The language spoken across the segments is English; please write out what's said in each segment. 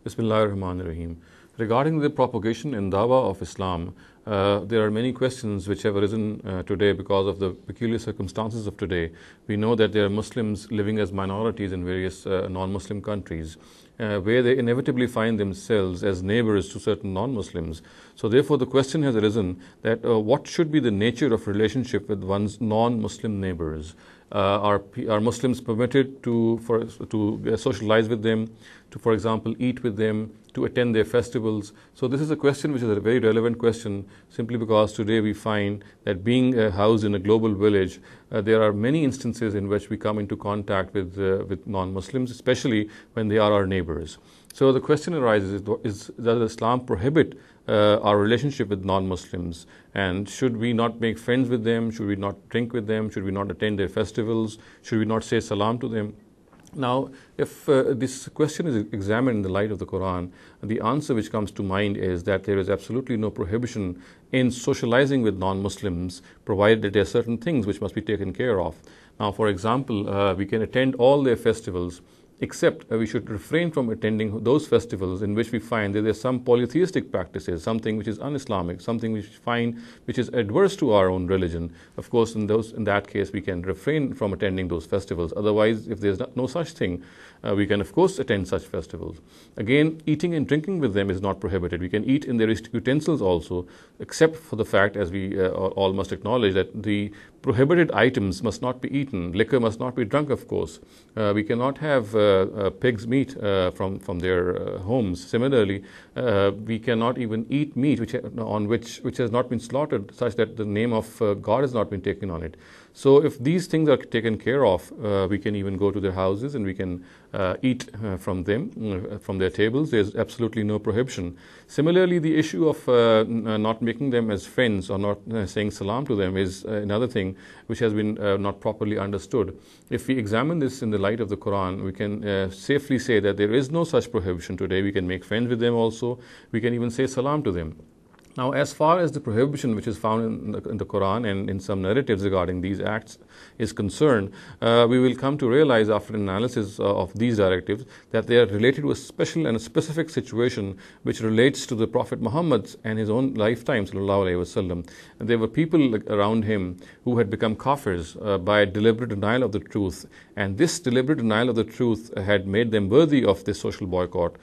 Bismillahir Rahmanir Rahim. Regarding the propagation and dawah of Islam, there are many questions which have arisen today because of the peculiar circumstances of today. We know that there are Muslims living as minorities in various non-Muslim countries, where they inevitably find themselves as neighbors to certain non-Muslims. So therefore the question has arisen that what should be the nature of relationship with one's non-Muslim neighbors? Are Muslims permitted to socialize with them, to, for example, eat with them, to attend their festivals? So this is a question which is a very relevant question, simply because today we find that being housed in a global village, there are many instances in which we come into contact with non-Muslims, especially when they are our neighbors. So the question arises, does Islam prohibit our relationship with non-Muslims, and should we not make friends with them? Should we not drink with them? Should we not attend their festivals? Should we not say salam to them? Now, if this question is examined in the light of the Quran, the answer which comes to mind is that there is absolutely no prohibition in socializing with non-Muslims, provided that there are certain things which must be taken care of. Now, for example, we can attend all their festivals, except we should refrain from attending those festivals in which we find that there are some polytheistic practices, something which is un-Islamic, something which is adverse to our own religion. Of course, in that case, we can refrain from attending those festivals. Otherwise, if there's no such thing, we can of course attend such festivals. Again, eating and drinking with them is not prohibited. We can eat in their utensils also, except for the fact, as we all must acknowledge, that the prohibited items must not be eaten. Liquor must not be drunk, of course. We cannot have pig's meat from their homes. Similarly, we cannot even eat meat which has not been slaughtered, such that the name of God has not been taken on it. So if these things are taken care of, we can even go to their houses and we can eat from them, from their tables. There's absolutely no prohibition. Similarly, the issue of not making them as friends or not saying salam to them is another thing which has been not properly understood. If we examine this in the light of the Quran, we can safely say that there is no such prohibition today. We can make friends with them also. We can even say salam to them. Now, as far as the prohibition which is found in the Quran and in some narratives regarding these acts is concerned, we will come to realize after analysis of these directives that they are related to a special and a specific situation which relates to the Prophet Muhammad and his own lifetime, sallallahu alaihi wasallam. And there were people around him who had become kafirs by deliberate denial of the truth, and this deliberate denial of the truth had made them worthy of this social boycott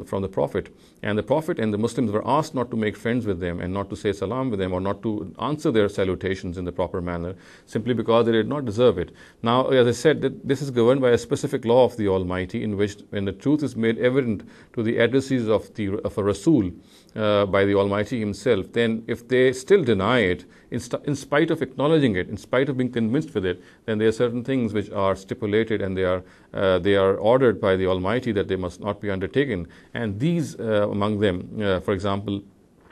from the Prophet. And the Prophet and the Muslims were asked not to make friends with them and not to say salam with them or not to answer their salutations in the proper manner, simply because they did not deserve it. Now, as I said, that this is governed by a specific law of the Almighty, in which when the truth is made evident to the addressees of a Rasul by the Almighty Himself, then if they still deny it, in spite of acknowledging it, in spite of being convinced with it, then there are certain things which are stipulated and they are ordered by the Almighty that they must not be undertaken. And these among them, for example,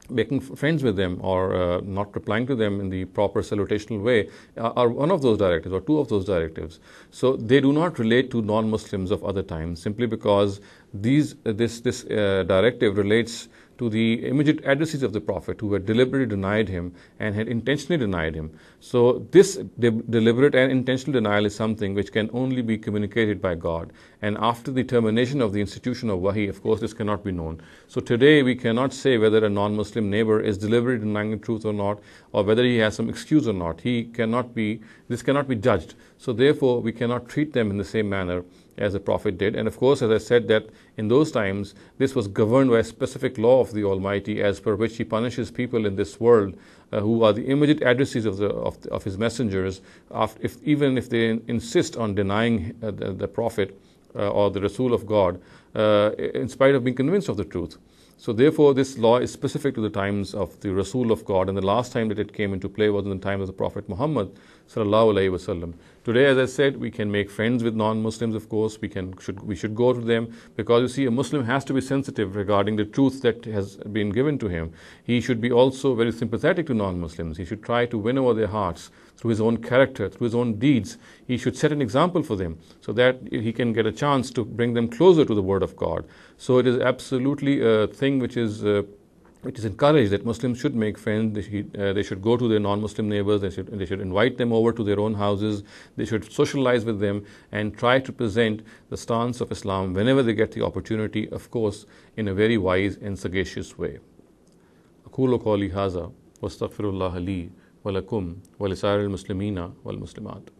making friends with them or not replying to them in the proper salutational way are one of those directives or two of those directives. So they do not relate to non-Muslims of other times, simply because this directive relates to the immediate addressees of the Prophet who had deliberately denied him and had intentionally denied him. So this deliberate and intentional denial is something which can only be communicated by God. And after the termination of the institution of Wahi, of course, this cannot be known. So today we cannot say whether a non-Muslim neighbor is deliberately denying the truth or not, or whether he has some excuse or not. This cannot be judged. So therefore, we cannot treat them in the same manner as the Prophet did. And of course, as I said, that in those times, this was governed by a specific law of the Almighty, as per which He punishes people in this world who are the immediate addressees of His messengers, even if they insist on denying the Prophet or the Rasul of God, in spite of being convinced of the truth. So therefore, this law is specific to the times of the Rasul of God, and the last time that it came into play was in the time of the Prophet Muhammad sallallahu alaihi wasallam. Today, as I said, we can make friends with non-Muslims, of course. We should go to them, because you see, a Muslim has to be sensitive regarding the truth that has been given to him. He should be also very sympathetic to non-Muslims. He should try to win over their hearts through his own character, through his own deeds. He should set an example for them so that he can get a chance to bring them closer to the Word of God. So it is absolutely a thing which is it is encouraged that Muslims should make friends. They should go to their non-Muslim neighbors. They should invite them over to their own houses. They should socialize with them and try to present the stance of Islam whenever they get the opportunity, of course, in a very wise and sagacious way. أقول قولي هذا واستغفر الله لي ولكم ولسائر المسلمين والمسلمات.